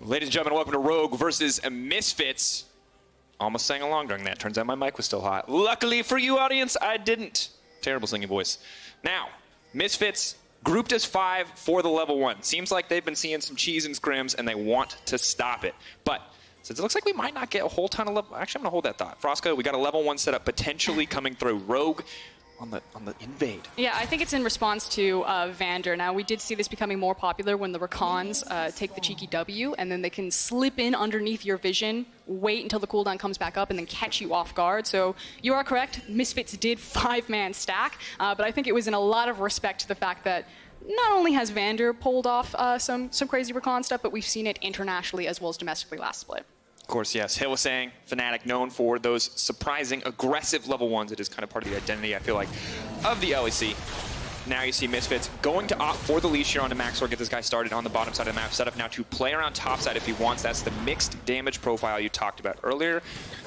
Ladies and gentlemen, welcome to Rogue versus Misfits. Almost sang along during that. Turns out my mic was still hot. Luckily for you, audience, I didn't. Terrible singing voice. Now, Misfits grouped as 5 for the level 1. Seems like they've been seeing some cheese and scrims, and they want to stop it. But since it looks like we might not get a whole ton of level... Actually, I'm going to hold that thought. Frosco, we got a level 1 setup potentially coming through. Rogue on the invade. Yeah, I think it's in response to Vander. Now, we did see this becoming more popular when the Rakans take the cheeky W, and then they can slip in underneath your vision, wait until the cooldown comes back up, and then catch you off guard. So you are correct. Misfits did 5-man stack, but I think it was in a lot of respect to the fact that not only has Vander pulled off some crazy Rakan stuff, but we've seen it internationally as well as domestically last split. Of course, yes. Hill was saying, Fnatic known for those surprising, aggressive level 1s. It is kind of part of the identity, I feel like, of the LEC. Now you see Misfits going to opt for the leash here onto Maxlore, get this guy started on the bottom side of the map. Set up now to play around top side if he wants. That's the mixed damage profile you talked about earlier.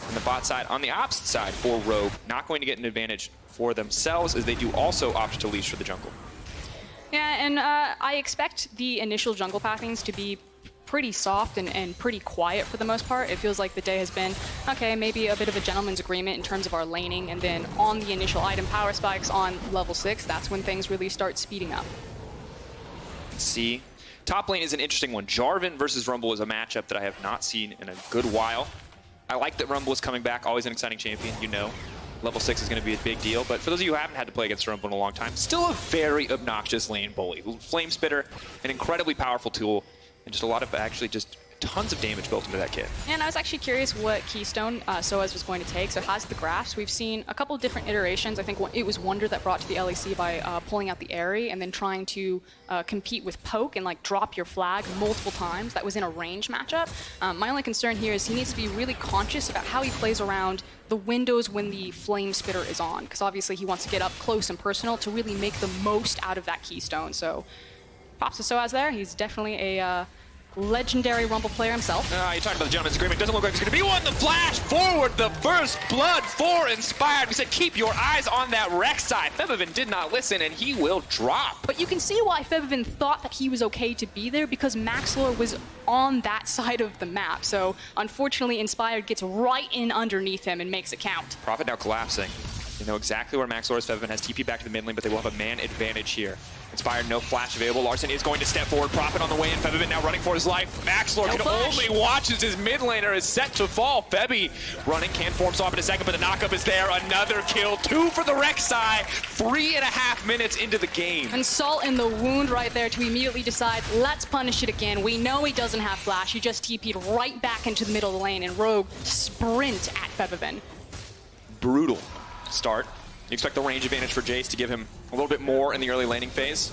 On the bot side, on the opposite side for Rogue, not going to get an advantage for themselves as they do also opt to leash for the jungle. Yeah, and I expect the initial jungle pathings to be pretty soft and pretty quiet for the most part. It feels like the day has been, okay, maybe a bit of a gentleman's agreement in terms of our laning, and then on the initial item power spikes on level 6, that's when things really start speeding up. See, top lane is an interesting one. Jarvan versus Rumble is a matchup that I have not seen in a good while. I like that Rumble is coming back, always an exciting champion, you know. Level 6 is going to be a big deal, but for those of you who haven't had to play against Rumble in a long time, still a very obnoxious lane bully. Flame Spitter, an incredibly powerful tool, and just a lot of actually just tons of damage built into that kit. And I was actually curious what keystone sOAZ was going to take. So it has the graphs. We've seen a couple of different iterations. I think it was Wonder that brought to the LEC by pulling out the Airy and then trying to compete with Poke and like drop your flag multiple times. That was in a range matchup. My only concern here is he needs to be really conscious about how he plays around the windows when the Flame Spitter is on, because obviously he wants to get up close and personal to really make the most out of that keystone. So props to sOAZ there. He's definitely a legendary Rumble player himself. You're talking about the gentleman's agreement. Doesn't look like it's going to be one. The flash forward, the first blood for Inspired. We said keep your eyes on that Rek'Sai. Febiven did not listen, and he will drop. But you can see why Febiven thought that he was okay to be there, because Maxlore was on that side of the map. So unfortunately, Inspired gets right in underneath him and makes it count. Prophet now collapsing. You know exactly where Maxlore is. Febiven has TP back to the mid lane, but they will have a man advantage here. Inspired, no flash available. Larssen is going to step forward. Prophet on the way in. Febiven now running for his life. Maxlore can only watch as his mid laner is set to fall. Febi running, can form swap in a second, but the knockup is there. Another kill. 2 for the Rek'Sai. 3.5 minutes into the game. And salt in the wound right there to immediately decide, let's punish it again. We know he doesn't have flash. He just TP'd right back into the middle of the lane, and Rogue sprint at Febiven. Brutal start. You expect the range advantage for Jayce to give him a little bit more in the early laning phase.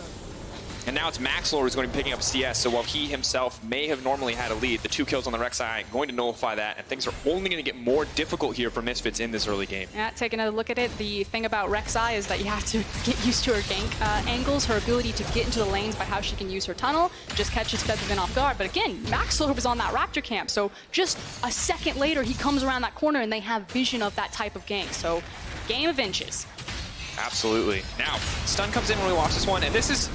And now it's Maxlore who's going to be picking up CS, so while he himself may have normally had a lead, the 2 kills on the Rek'Sai going to nullify that, and things are only going to get more difficult here for Misfits in this early game. Yeah, take another look at it. The thing about Rek'Sai is that you have to get used to her gank angles, her ability to get into the lanes by how she can use her tunnel, just catches Febiven off guard. But again, Maxlore was on that Raptor camp, so just a second later he comes around that corner and they have vision of that type of gank. So game of inches. Absolutely. Now, stun comes in when we watch this one, and this is...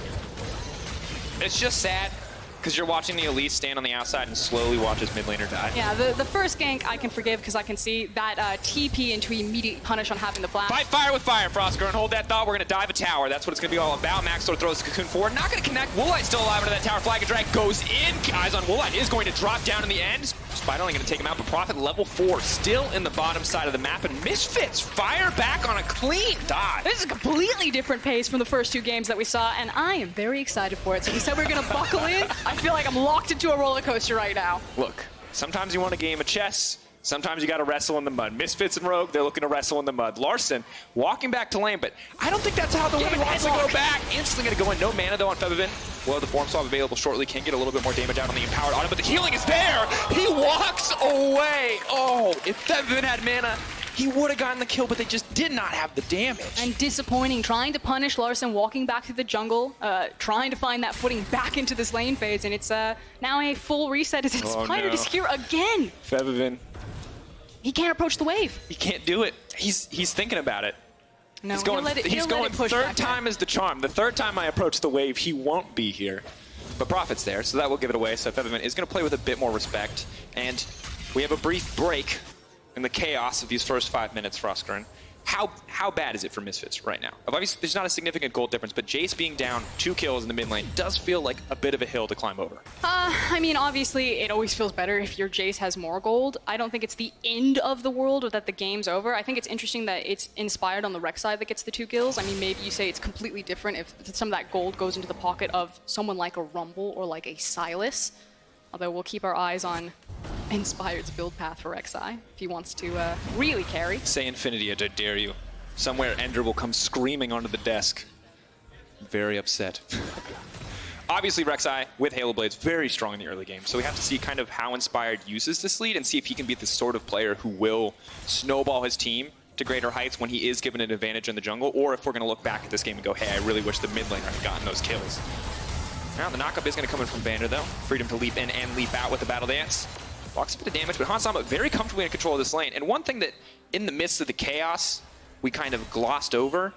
It's just sad, because you're watching the Elise stand on the outside and slowly watch his mid laner die. Yeah, the first gank I can forgive because I can see that TP into immediate punish on having the flash. Fight fire with fire, Frostger, and hold that thought. We're going to dive a tower. That's what it's going to be all about. Maxlore throws the cocoon forward. Not going to connect. Woolite still alive into that tower. Flag and drag goes in. Eyes on Woolite is going to drop down in the end. Spider only going to take him out, but Prophet level 4 still in the bottom side of the map, and Misfits fire back on a clean dodge. This is a completely different pace from the first 2 games that we saw, and I am very excited for it. So we said we were going to buckle in. I feel like I'm locked into a roller coaster right now. Look, sometimes you want a game of chess. Sometimes you got to wrestle in the mud. Misfits and Rogue, they're looking to wrestle in the mud. Larssen walking back to lane, but I don't think that's how the Women wants to go back. Instantly going to go in. No mana, though, on Febiven. Well, the form swap available shortly. Can get a little bit more damage out on the empowered auto, but the healing is there. He walks away. Oh, if Febiven had mana, he would have gotten the kill, but they just did not have the damage. And disappointing, trying to punish Larssen, walking back to the jungle, trying to find that footing back into this lane phase, and it's now a full reset as Inspired is here again. Febiven. He can't approach the wave. He can't do it. He's thinking about it. No, he's going third time is the charm. The third time I approach the wave, he won't be here. But Prophet's there, so that will give it away. So Febiven is going to play with a bit more respect. And we have a brief break in the chaos of these first 5 minutes for Oscarin. How bad is it for Misfits right now? Obviously, there's not a significant gold difference, but Jayce being down 2 kills in the mid lane does feel like a bit of a hill to climb over. I mean, obviously, it always feels better if your Jayce has more gold. I don't think it's the end of the world or that the game's over. I think it's interesting that it's inspired on the Rek'Sai that gets the 2 kills. I mean, maybe you say it's completely different if some of that gold goes into the pocket of someone like a Rumble or like a Sylas. Although we'll keep our eyes on Inspired's build path for Rek'Sai if he wants to really carry. Say infinity, I dare you. Somewhere Ender will come screaming onto the desk. Very upset. Obviously Rek'Sai with Halo Blades very strong in the early game, so we have to see kind of how Inspired uses this lead and see if he can be the sort of player who will snowball his team to greater heights when he is given an advantage in the jungle, or if we're going to look back at this game and go, hey, I really wish the mid laner had gotten those kills. Now the knockup is going to come in from Vander though. Freedom to leap in and leap out with the Battle Dance. Blocks a bit of damage, but Hansama very comfortably in control of this lane. And one thing that in the midst of the chaos we kind of glossed over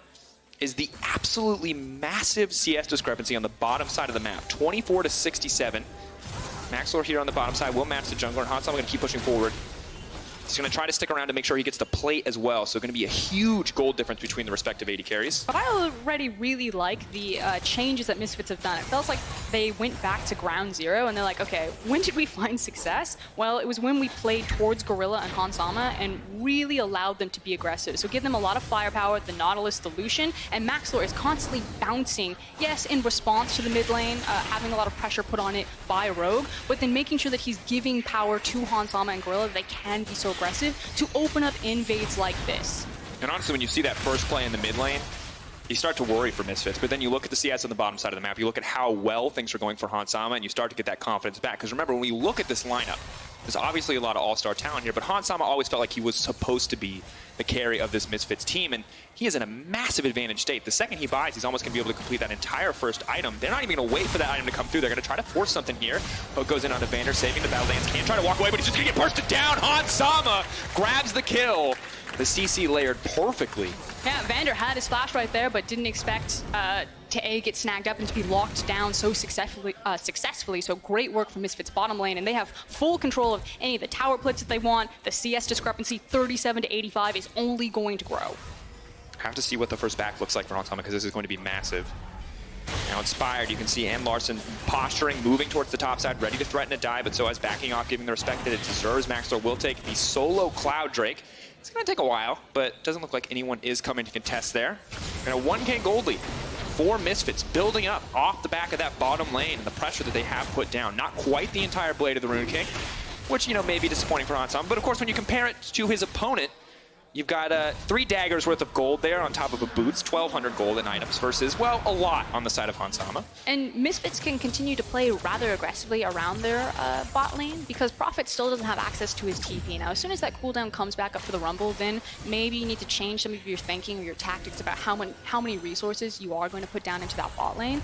is the absolutely massive CS discrepancy on the bottom side of the map. 24 to 67. Maxlore here on the bottom side will match the jungler, and Hansama going to keep pushing forward. He's going to try to stick around to make sure he gets the plate as well, so going to be a huge gold difference between the respective AD carries. But I already really like the changes that Misfits have done. It feels like they went back to ground zero and they're like, okay, when did we find success? Well, it was when we played towards Gorilla and Hansama and really allowed them to be aggressive. So give them a lot of firepower, the Nautilus, the Lucian, and Maxlore is constantly bouncing, yes, in response to the mid lane, having a lot of pressure put on it by Rogue, but then making sure that he's giving power to Hansama and Gorilla that they can be so aggressive to open up invades like this. And honestly, when you see that first play in the mid lane, you start to worry for Misfits, but then you look at the CS on the bottom side of the map, you look at how well things are going for Hansama, and you start to get that confidence back. Because remember, when we look at this lineup, there's obviously a lot of all-star talent here, but Hansama always felt like he was supposed to be the carry of this Misfits team, and he is in a massive advantage state. The second he buys, he's almost going to be able to complete that entire first item. They're not even going to wait for that item to come through. They're going to try to force something here. Poke goes in onto Vander, saving the Battle Dance. Can't try to walk away, but he's just going to get bursted down. Hansama grabs the kill. The CC layered perfectly. Yeah, Vander had his flash right there, but didn't expect to A, get snagged up and to be locked down so successfully. So great work from Misfits bottom lane, and they have full control of any of the tower plates that they want. The CS discrepancy, 37 to 85, is only going to grow. Have to see what the first back looks like for Hansama, because this is going to be massive. Now Inspired, you can see, and Larssen posturing, moving towards the top side, ready to threaten a dive, but sOAZ backing off, giving the respect that it deserves. Maxlore will take the solo Cloud Drake. It's going to take a while, but doesn't look like anyone is coming to contest there. And a 1K gold lead for Misfits, building up off the back of that bottom lane and the pressure that they have put down. Not quite the entire Blade of the Rune King, which, you know, may be disappointing for Hansama. But of course, when you compare it to his opponent, you've got 3 daggers worth of gold there on top of a boots, 1,200 gold in items versus, well, a lot on the side of Hansama. And Misfits can continue to play rather aggressively around their bot lane because Prophet still doesn't have access to his TP. Now, as soon as that cooldown comes back up for the Rumble, then maybe you need to change some of your thinking or your tactics about how many resources you are going to put down into that bot lane.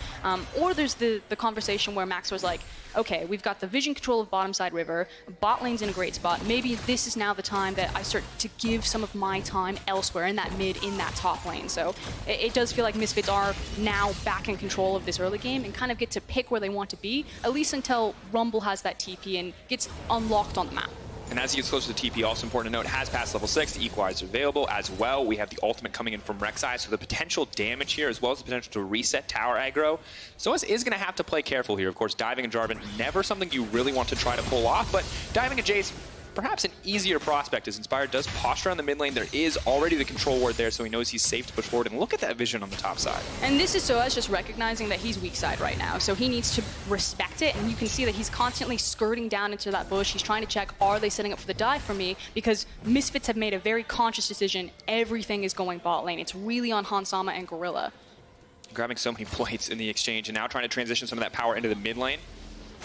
Or there's the conversation where Max was like, okay, we've got the vision control of bottom side river, bot lane's in a great spot. Maybe this is now the time that I start to give some of my time elsewhere in that mid, in that top lane. So it does feel like Misfits are now back in control of this early game and kind of get to pick where they want to be, at least until Rumble has that TP and gets unlocked on the map. And as he gets closer to TP, also important to note, has passed level 6, the Equalizer available as well. We have the ultimate coming in from Rek'Sai, so the potential damage here, as well as the potential to reset tower aggro. sOAZ is going to have to play careful here. Of course, diving in Jarvan, never something you really want to try to pull off, but diving in Jayce, perhaps an easier prospect as Inspired does posture on the mid lane. There is already the control ward there, so he knows he's safe to push forward. And look at that vision on the top side. And this is sOAZ just recognizing that he's weak side right now, so he needs to respect it. And you can see that he's constantly skirting down into that bush. He's trying to check, are they setting up for the dive for me? Because Misfits have made a very conscious decision. Everything is going bot lane. It's really on Hansama and Gorilla. Grabbing so many plates in the exchange and now trying to transition some of that power into the mid lane.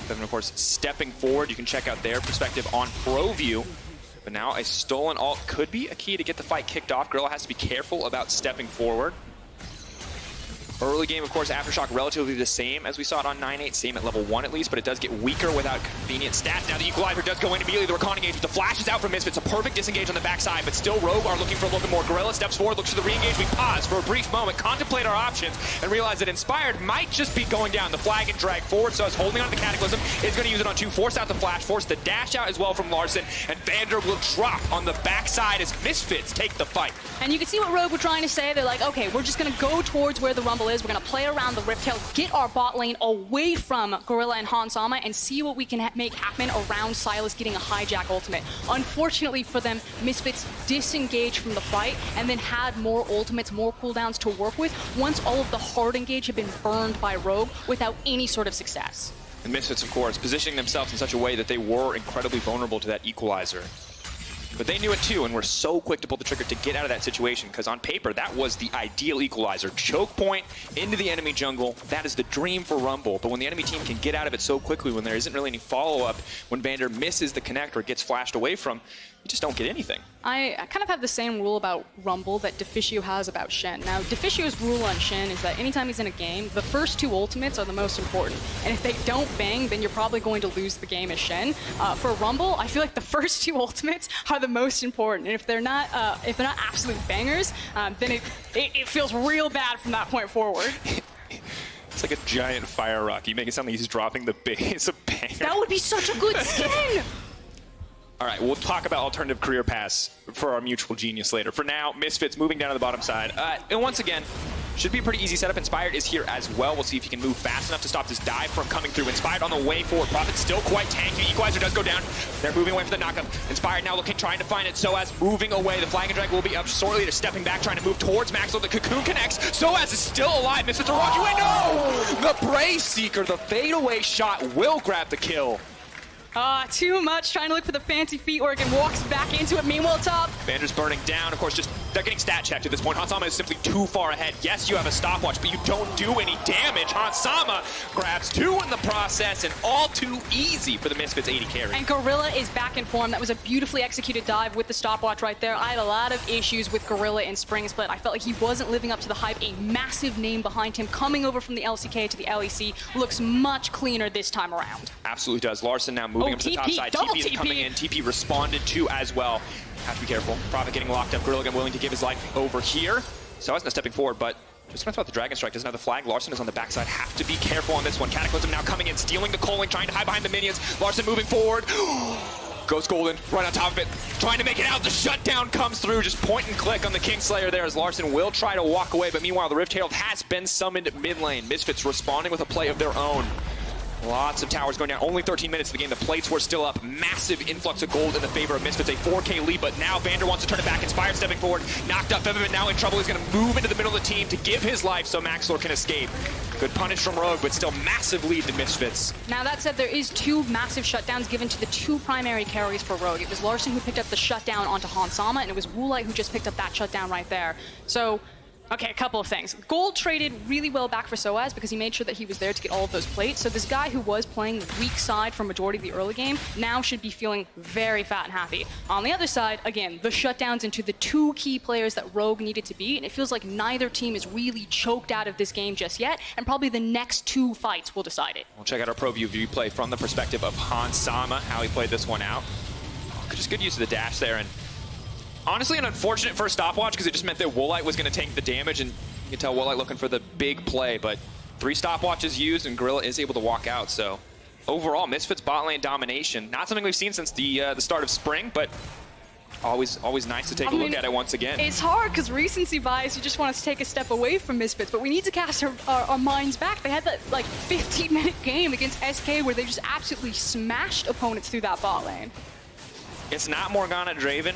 Then, of course, stepping forward, you can check out their perspective on Pro View. But now a stolen ult could be a key to get the fight kicked off. Gorilla has to be careful about stepping forward. Early game, of course, Aftershock relatively the same as we saw it on 9-8, same at level 1 at least, but it does get weaker without convenient stats. Now the Equalizer does go in immediately, the Rakan engage with the flashes out from Misfits, a perfect disengage on the backside, but still Rogue are looking for a little bit more. Gorilla steps forward, looks for the re-engage, we pause for a brief moment, contemplate our options, and realize that Inspired might just be going down. The flag and drag forward, so it's holding on to Cataclysm, is going to use it on 2, force out the flash, force the dash out as well from Larssen, and Vander will drop on the backside as Misfits take the fight. And you can see what Rogue were trying to say. They're like, okay, we're just going to go towards where the Rumble is. We're going to play around the Rift Tail, get our bot lane away from Gorilla and Hansama, and see what we can make happen around Sylas getting a hijack ultimate. Unfortunately for them, Misfits disengaged from the fight and then had more ultimates, more cooldowns to work with once all of the hard engage had been burned by Rogue without any sort of success. And Misfits, of course, positioning themselves in such a way that they were incredibly vulnerable to that Equalizer. But they knew it too, and were so quick to pull the trigger to get out of that situation, because on paper, that was the ideal Equalizer. Choke point into the enemy jungle, that is the dream for Rumble. But when the enemy team can get out of it so quickly, when there isn't really any follow-up, when Vander misses the connect or gets flashed away from, you just don't get anything. I kind of have the same rule about Rumble that Deficio has about Shen. Now, Deficio's rule on Shen is that anytime he's in a game, the first 2 ultimates are the most important. And if they don't bang, then you're probably going to lose the game as Shen. For Rumble, I feel like the first 2 ultimates are the most important. And if they're not absolute bangers, then it feels real bad from that point forward. It's like a giant fire rock. You make it sound like he's dropping the base of banger. That would be such a good skin! All right, we'll talk about alternative career paths for our mutual genius later. For now, Misfits moving down to the bottom side. And once again, should be a pretty easy setup. Inspired is here as well. We'll see if he can move fast enough to stop this dive from coming through. Inspired on the way forward. Prophet still quite tanky. Equalizer does go down. They're moving away for the knockup. Inspired now looking, trying to find it. sOAZ moving away. The flag and drag will be up shortly. They're stepping back, trying to move towards Maxlore. The cocoon connects. sOAZ is still alive. Misfits are walking away. No! The Brave Seeker, the fadeaway shot will grab the kill. Too much, trying to look for the fancy feet work and walks back into it. Meanwhile, top. Vander's burning down. Of course, they're getting stat checked at this point. Hansama is simply too far ahead. Yes, you have a stopwatch, but you don't do any damage. Hansama grabs 2 in the process, and all too easy for the Misfits AD carry. And Gorilla is back in form. That was a beautifully executed dive with the stopwatch right there. I had a lot of issues with Gorilla in Spring Split. I felt like he wasn't living up to the hype. A massive name behind him coming over from the LCK to the LEC looks much cleaner this time around. Absolutely does. Larssen now moving up to the top side. TP is coming in. TP responded to as well. Have to be careful. Prophet getting locked up. Gorilla willing to give his life over here. So it's not stepping forward, but just gonna throw out the Dragon Strike. Doesn't have the flag. Larssen is on the backside. Have to be careful on this one. Cataclysm now coming in, stealing the culling, trying to hide behind the minions. Larssen moving forward. Goes Golden, right on top of it, trying to make it out. The shutdown comes through, just point and click on the Kingslayer there as Larssen will try to walk away, but meanwhile the Rift Herald has been summoned mid lane. Misfits responding with a play of their own. Lots of towers going down. Only 13 minutes of the game. The plates were still up. Massive influx of gold in the favor of Misfits. A 4K lead, but now Vander wants to turn it back. Inspired stepping forward. Knocked up. Febiven now in trouble. He's going to move into the middle of the team to give his life so Maxlore can escape. Good punish from Rogue, but still massive lead to Misfits. Now that said, there is 2 massive shutdowns given to the 2 primary carries for Rogue. It was Larssen who picked up the shutdown onto Hansama, and it was Woolite who just picked up that shutdown right there. So, okay, a couple of things. Gold traded really well back for sOAZ because he made sure that he was there to get all of those plates. So this guy who was playing the weak side for majority of the early game now should be feeling very fat and happy. On the other side, again, the shutdowns into the 2 key players that Rogue needed to beat, and it feels like neither team is really choked out of this game just yet, and probably the next 2 fights will decide it. We'll check out our pro view play from the perspective of Hansama, how he played this one out. Just good use of the dash there, and honestly, an unfortunate first stopwatch because it just meant that Woolite was going to take the damage, and you can tell Woolite looking for the big play, but 3 stopwatches used, and Gorilla is able to walk out. So overall, Misfits bot lane domination. Not something we've seen since the start of spring, but always nice to take a look at it once again. It's hard because recency bias, you just want us to take a step away from Misfits, but we need to cast our minds back. They had that like 15-minute game against SK where they just absolutely smashed opponents through that bot lane. It's not Morgana Draven,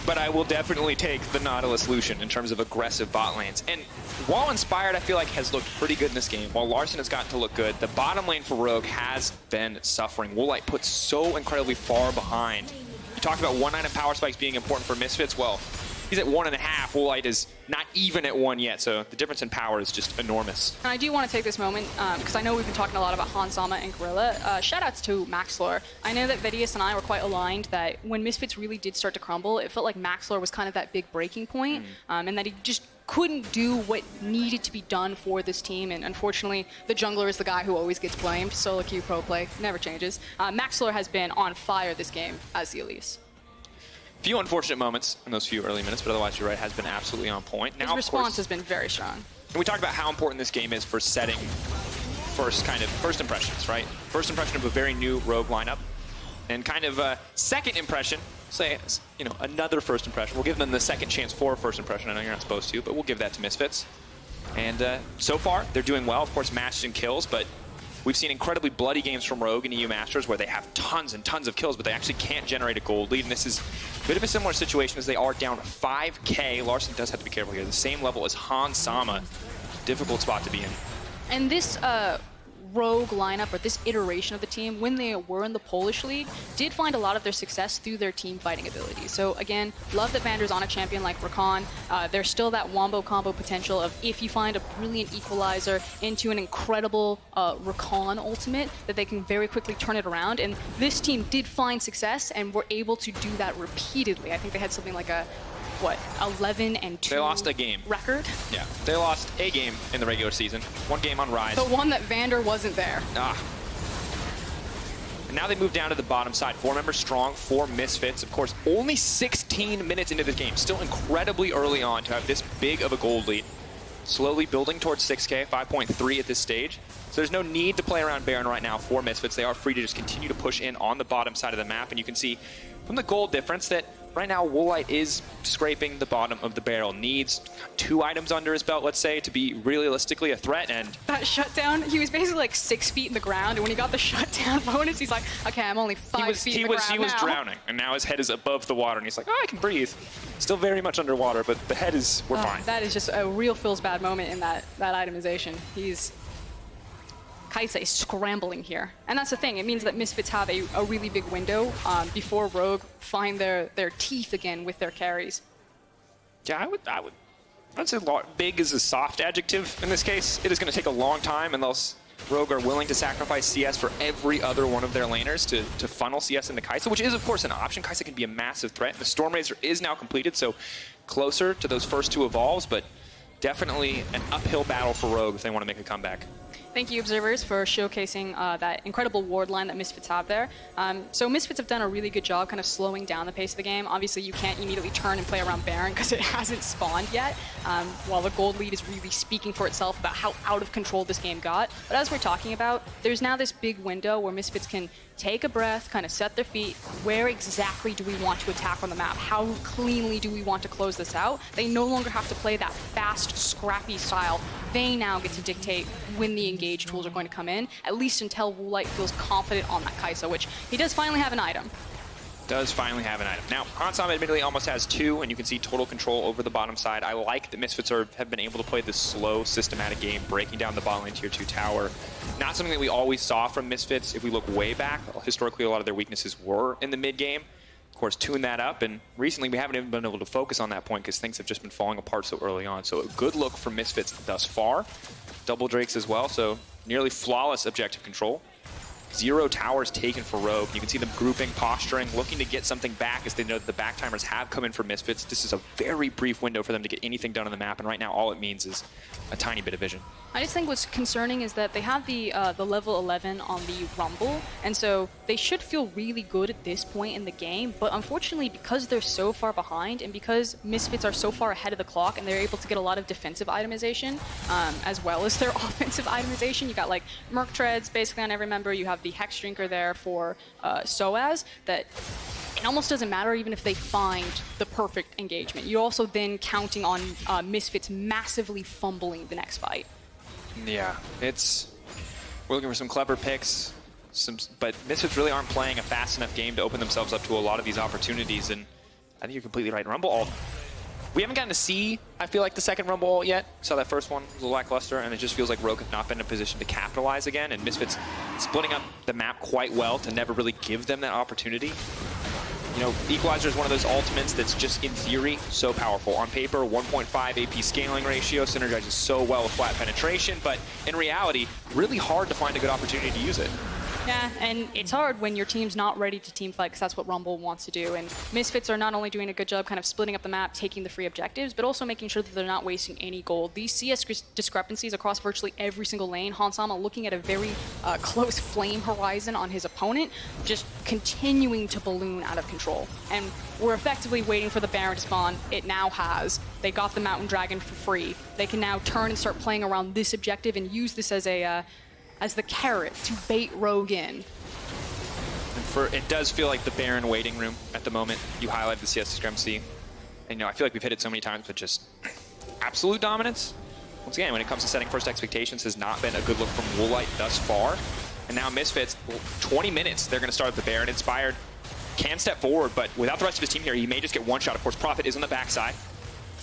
but I will definitely take the Nautilus Lucian in terms of aggressive bot lanes. And while Inspired, I feel like, has looked pretty good in this game, while Larssen has gotten to look good, the bottom lane for Rogue has been suffering. Woolite put so incredibly far behind. You talked about 1-9 and power spikes being important for Misfits. Well, he's at 1.5. Woolite is not even at 1 yet, so the difference in power is just enormous. And I do want to take this moment, because I know we've been talking a lot about Hansama and Gorilla. Shoutouts to Maxlore. I know that Vedius and I were quite aligned that when Misfits really did start to crumble, it felt like Maxlore was kind of that big breaking point, and that he just couldn't do what needed to be done for this team, and unfortunately, the jungler is the guy who always gets blamed. Solo queue pro play, never changes. Maxlore has been on fire this game as the Elise. Few unfortunate moments in those few early minutes, but otherwise, you're right, has been absolutely on point. Now, His response has been very strong. And we talked about how important this game is for setting first impressions, right? First impression of a very new Rogue lineup, and kind of a second impression, say, you know, another first impression. We'll give them the second chance for a first impression. I know you're not supposed to, but we'll give that to Misfits. And so far, they're doing well. Of course, matched in kills, but we've seen incredibly bloody games from Rogue in EU Masters where they have tons and tons of kills, but they actually can't generate a gold lead. And this is a bit of a similar situation as they are down 5K. Larssen does have to be careful here. The same level as Hans Sama. Difficult spot to be in. And this Rogue lineup, or this iteration of the team, when they were in the Polish League, did find a lot of their success through their team fighting ability. So again, love that Vander's on a champion like Rakan. There's still that wombo combo potential of if you find a brilliant equalizer into an incredible Rakan ultimate, that they can very quickly turn it around. And this team did find success and were able to do that repeatedly. I think they had something like a 11-2 they lost a game record. Yeah, they lost a game in the regular season. One game on Rise. The one that Vander wasn't there. And now they move down to the bottom side. 4 members strong, 4 Misfits. Of course, only 16 minutes into this game. Still incredibly early on to have this big of a gold lead. Slowly building towards 6K, 5.3 at this stage. So there's no need to play around Baron right now for Misfits. They are free to just continue to push in on the bottom side of the map. And you can see from the gold difference that right now Woolite is scraping the bottom of the barrel. Needs 2 items under his belt, let's say, to be realistically a threat. And that shutdown, he was basically like 6 feet in the ground. And when he got the shutdown bonus, he's like, okay, I'm only 5 feet in the ground He was drowning. And now his head is above the water. And he's like, oh, I can breathe. Still very much underwater, but the head is, we're fine. That is just a real feels bad moment in that itemization. Kai'Sa is scrambling here. And that's the thing. It means that Misfits have a really big window before Rogue find their teeth again with their carries. Yeah, I'd say big is a soft adjective in this case. It is going to take a long time unless Rogue are willing to sacrifice CS for every other one of their laners to funnel CS into Kai'Sa, which is, of course, an option. Kai'Sa can be a massive threat. The Stormrazor is now completed, so closer to those first 2 evolves, but definitely an uphill battle for Rogue if they want to make a comeback. Thank you, observers, for showcasing that incredible ward line that Misfits have there. So Misfits have done a really good job kind of slowing down the pace of the game. Obviously, you can't immediately turn and play around Baron because it hasn't spawned yet, while the gold lead is really speaking for itself about how out of control this game got. But as we're talking about, there's now this big window where Misfits can take a breath, kind of set their feet. Where exactly do we want to attack on the map? How cleanly do we want to close this out? They no longer have to play that fast, scrappy style. They now get to dictate when the engage tools are going to come in, at least until Woolite feels confident on that Kai'Sa, which he does finally have an item. Does finally have an item. Now, Hansama admittedly almost has 2, and you can see total control over the bottom side. I like that Misfits have been able to play this slow, systematic game, breaking down the bot lane tier 2 tower. Not something that we always saw from Misfits. If we look way back, historically a lot of their weaknesses were in the mid game. Of course, tune that up, and recently we haven't even been able to focus on that point because things have just been falling apart so early on. So a good look from Misfits thus far. Double Drakes as well, so nearly flawless objective control. 0 towers taken for Rogue. You can see them grouping, posturing, looking to get something back as they know that the backtimers have come in for Misfits. This is a very brief window for them to get anything done on the map, and right now all it means is a tiny bit of vision. I just think what's concerning is that they have the level 11 on the Rumble, and so they should feel really good at this point in the game, but unfortunately because they're so far behind and because Misfits are so far ahead of the clock and they're able to get a lot of defensive itemization as well as their offensive itemization. You got like Merc Treads basically on every member, you have the Hex Drinker there for sOAZ, that it almost doesn't matter even if they find the perfect engagement. You're also then counting on Misfits massively fumbling the next fight. Yeah, we're looking for some clever picks, but Misfits really aren't playing a fast enough game to open themselves up to a lot of these opportunities, and I think you're completely right. Rumble ult. We haven't gotten to see, I feel like, the second Rumble ult yet. Saw that first one, was a lackluster, and it just feels like Rogue have not been in a position to capitalize again, and Misfits splitting up the map quite well to never really give them that opportunity. You know, Equalizer is one of those ultimates that's just, in theory, so powerful. On paper, 1.5 AP scaling ratio, synergizes so well with flat penetration, but in reality, really hard to find a good opportunity to use it. Yeah, and it's hard when your team's not ready to team fight because that's what Rumble wants to do. And Misfits are not only doing a good job kind of splitting up the map, taking the free objectives, but also making sure that they're not wasting any gold. These CS discrepancies across virtually every single lane, Hansama looking at a very close flame horizon on his opponent, just continuing to balloon out of control. And we're effectively waiting for the Baron to spawn. It now has. They got the Mountain Dragon for free. They can now turn and start playing around this objective and use this as a as the carrot to bait Rogue in. And it does feel like the Baron waiting room at the moment. You highlighted the CS discrepancy. And, I feel like we've hit it so many times, but just absolute dominance. Once again, when it comes to setting first expectations, has not been a good look from Woolite thus far. And now Misfits, 20 minutes, they're going to start with the Baron. Inspired can step forward, but without the rest of his team here, he may just get one shot. Of course, Prophet is on the backside.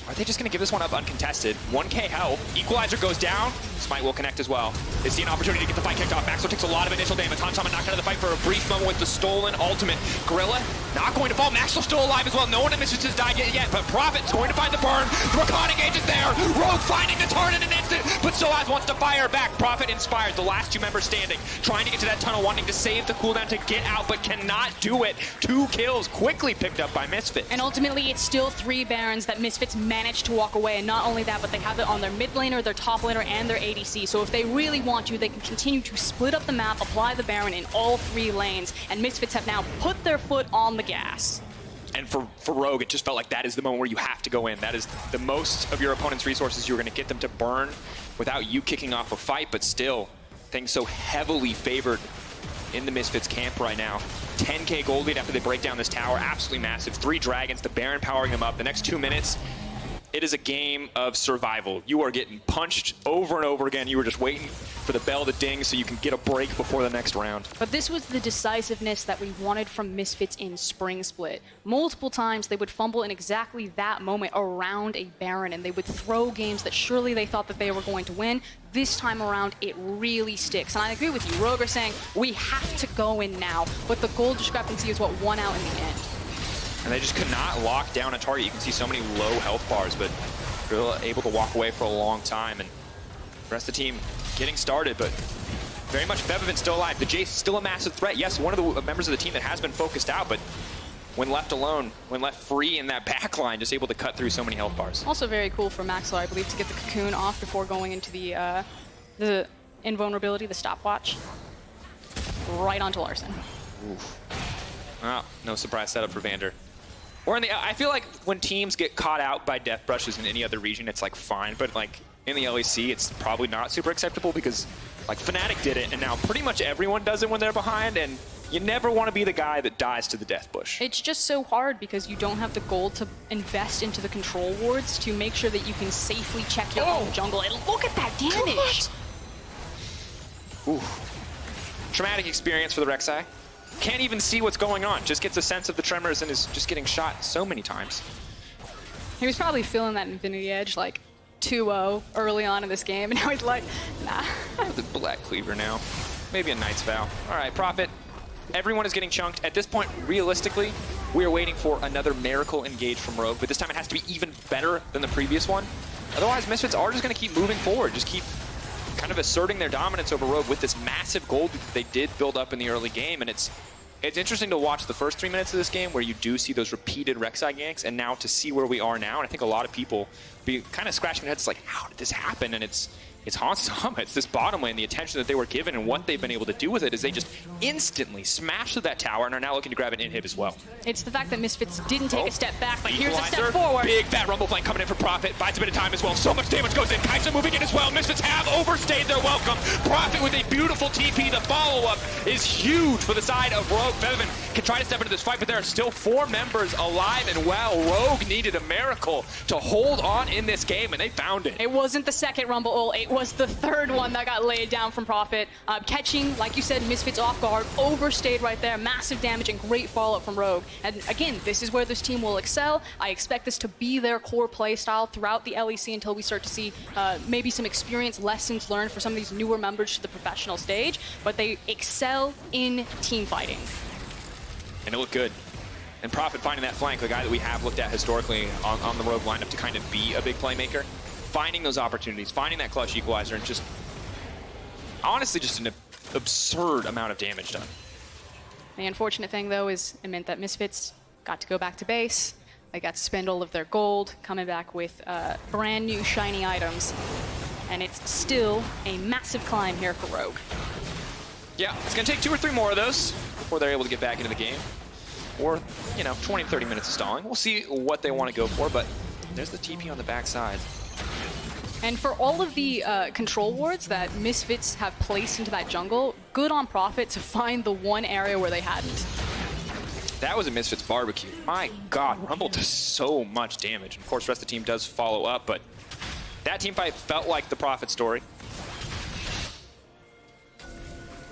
Are they just going to give this one up uncontested? 1K health. Equalizer goes down. Smite will connect as well. They see an opportunity to get the fight kicked off. Maxlore takes a lot of initial damage. Hansama knocked out of the fight for a brief moment with the stolen ultimate. Gorilla not going to fall. Maxlore's still alive as well. No one in Misfits has died yet, but Prophet's going to find the burn. The Rakan engages there. Rogue finding the turn in an instant, but sOAZ wants to fire back. Prophet inspired, the last two members standing, trying to get to that tunnel, wanting to save the cooldown to get out, but cannot do it. 2 kills quickly picked up by Misfits. And ultimately, it's still 3 Barons that Misfits managed to walk away. And not only that, but they have it on their mid laner, their top laner, and their ADC. So if they really want to, they can continue to split up the map, apply the Baron in all 3 lanes, and Misfits have now put their foot on the gas. And for Rogue, it just felt like that is the moment where you have to go in. That is the most of your opponent's resources you're going to get them to burn without you kicking off a fight, but still, things so heavily favored in the Misfits camp right now. 10K gold lead after they break down this tower, absolutely massive. 3 dragons, the Baron powering them up. The next 2 minutes, it is a game of survival. You are getting punched over and over again. You were just waiting for the bell to ding so you can get a break before the next round. But this was the decisiveness that we wanted from Misfits in Spring Split. Multiple times they would fumble in exactly that moment around a Baron, and they would throw games that surely they thought that they were going to win. This time around, it really sticks. And I agree with you. Rogue are saying, we have to go in now, but the gold discrepancy is what won out in the end. And they just could not lock down a target. You can see so many low health bars, but they're able to walk away for a long time. And the rest of the team getting started, but very much Febiven still alive. The Jayce still a massive threat. Yes, one of the members of the team that has been focused out, but when left alone, when left free in that back line, just able to cut through so many health bars. Also very cool for Maxlore, I believe, to get the cocoon off before going into the invulnerability, the stopwatch, right onto Larssen. Oof. Oh, no surprise setup for Vander. Or I feel like when teams get caught out by death brushes in any other region, it's like fine, but like in the LEC, it's probably not super acceptable because like Fnatic did it, and now pretty much everyone does it when they're behind, and you never want to be the guy that dies to the death bush. It's just so hard because you don't have the gold to invest into the control wards to make sure that you can safely check your own jungle. And look at that damage! Ooh. Traumatic experience for the Rek'Sai. Can't even see what's going on. Just gets a sense of the tremors and is just getting shot so many times. He was probably feeling that Infinity Edge like 2-0 early on in this game, and now he's like, nah. The Black Cleaver now. Maybe a Knight's Vow. All right, Prophet. Everyone is getting chunked. At this point, realistically, we are waiting for another Miracle engage from Rogue, but this time it has to be even better than the previous one. Otherwise, Misfits are just going to keep moving forward, just keep kind of asserting their dominance over Rogue with this massive gold that they did build up in the early game. And it's interesting to watch the first 3 minutes of this game where you do see those repeated Rek'Sai ganks, and now to see where we are now. And I think a lot of people be kind of scratching their heads like, how did this happen? And it's Hansama. It's this bottom lane, the attention that they were given, and what they've been able to do with it is they just instantly smashed through that tower and are now looking to grab an inhib as well. It's the fact that Misfits didn't take a step back, but here's a step forward. Big fat rumble flank coming in for Prophet. Buys a bit of time as well. So much damage goes in. Kai'Sa moving in as well. Misfits have overstayed their welcome. Prophet with a beautiful TP. The follow-up is huge for the side of Rogue. Febiven can try to step into this fight, but there are still 4 members alive and well. Rogue needed a miracle to hold on in this game, and they found it. It wasn't the second rumble ult. It was the third one that got laid down from Prophet. Catching, like you said, Misfits off guard, overstayed right there, massive damage and great follow-up from Rogue. And again, this is where this team will excel. I expect this to be their core play style throughout the LEC until we start to see maybe some experience lessons learned for some of these newer members to the professional stage, but they excel in team fighting. And it looked good. And Prophet finding that flank, the guy that we have looked at historically on the Rogue lineup to kind of be a big playmaker, finding those opportunities, finding that clutch equalizer, and just honestly just an absurd amount of damage done. The unfortunate thing, though, is it meant that Misfits got to go back to base. They got to spend all of their gold, coming back with brand new shiny items. And it's still a massive climb here for Rogue. Yeah, it's going to take 2 or 3 more of those before they're able to get back into the game. Or, 20 to 30 minutes of stalling. We'll see what they want to go for, but there's the TP on the backside. And for all of the control wards that Misfits have placed into that jungle, good on Prophet to find the one area where they hadn't. That was a Misfits barbecue. My God, Rumble does so much damage. Of course, the rest of the team does follow up, but that team fight felt like the Prophet story.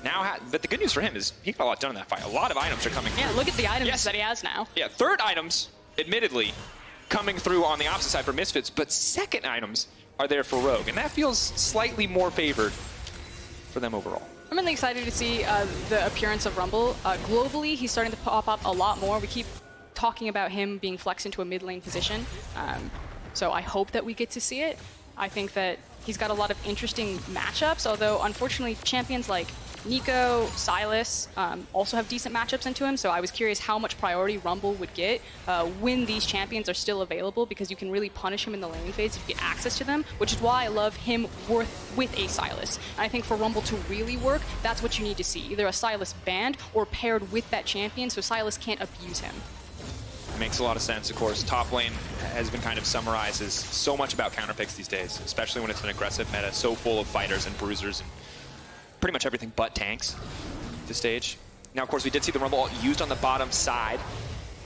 Now, but the good news for him is he got a lot done in that fight. A lot of items are coming through. Yeah, look at the items that he has now. Yeah, third items, admittedly, coming through on the opposite side for Misfits, but second items are there for Rogue, and that feels slightly more favored for them overall. I'm really excited to see the appearance of Rumble. Globally, he's starting to pop up a lot more. We keep talking about him being flexed into a mid lane position, so I hope that we get to see it. I think that he's got a lot of interesting matchups, although unfortunately champions like Nico, Sylas also have decent matchups into him, so I was curious how much priority Rumble would get when these champions are still available, because you can really punish him in the laning phase if you get access to them, which is why I love him with a Sylas. And I think for Rumble to really work, that's what you need to see, either a Sylas banned or paired with that champion so Sylas can't abuse him. Makes a lot of sense, of course. Top lane has been kind of summarized as so much about counter picks these days, especially when it's an aggressive meta so full of fighters and bruisers and pretty much everything but tanks at this stage. Now, of course, we did see the Rumble used on the bottom side.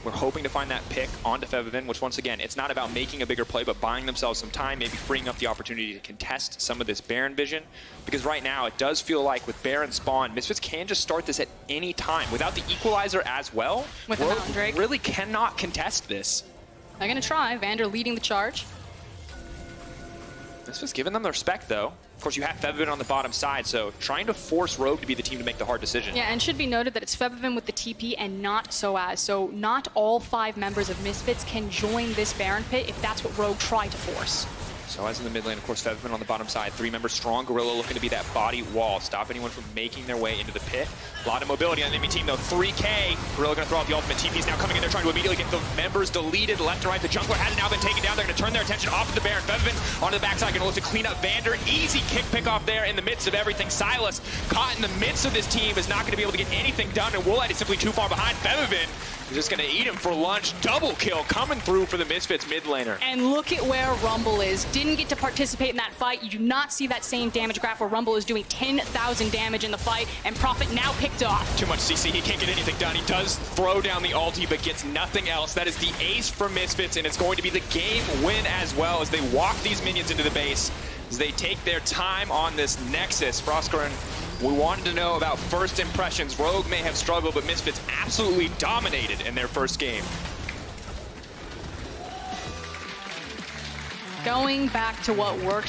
We're hoping to find that pick onto Febiven, which once again, it's not about making a bigger play, but buying themselves some time, maybe freeing up the opportunity to contest some of this Baron vision. Because right now, it does feel like with Baron spawn, Misfits can just start this at any time. Without the equalizer as well, with the Mountain Drake, really cannot contest this. They're going to try. Vander leading the charge. Misfits giving them the respect, though. Of course, you have Febiven on the bottom side, so trying to force Rogue to be the team to make the hard decision. Yeah, and should be noted that it's Febiven with the TP and not sOAZ, so not all 5 members of Misfits can join this Baron pit if that's what Rogue tried to force. sOAZ in the mid lane, of course, Febiven on the bottom side. 3-member strong Gorilla looking to be that body wall, stop anyone from making their way into the pit. A lot of mobility on the enemy team, though. 3K. Gorilla going to throw out the ultimate. TP's now coming in there, trying to immediately get the members deleted left and right. The jungler has now been taken down. They're going to turn their attention off of the Baron. Febiven onto the backside, going to look to clean up Vander. Easy kick pick off there in the midst of everything. Sylas caught in the midst of this team is not going to be able to get anything done, and Woolite is simply too far behind. Febiven is just going to eat him for lunch. Double kill coming through for the Misfits mid laner. And look at where Rumble is. Didn't get to participate in that fight. You do not see that same damage graph where Rumble is doing 10,000 damage in the fight, and Prophet now picked off. Too much CC, he can't get anything done. He does throw down the ulti, but gets nothing else. That is the ace for Misfits, and it's going to be the game win as well as they walk these minions into the base, as they take their time on this Nexus. Frostgren, we wanted to know about first impressions. Rogue may have struggled, but Misfits absolutely dominated in their first game. Going back to what worked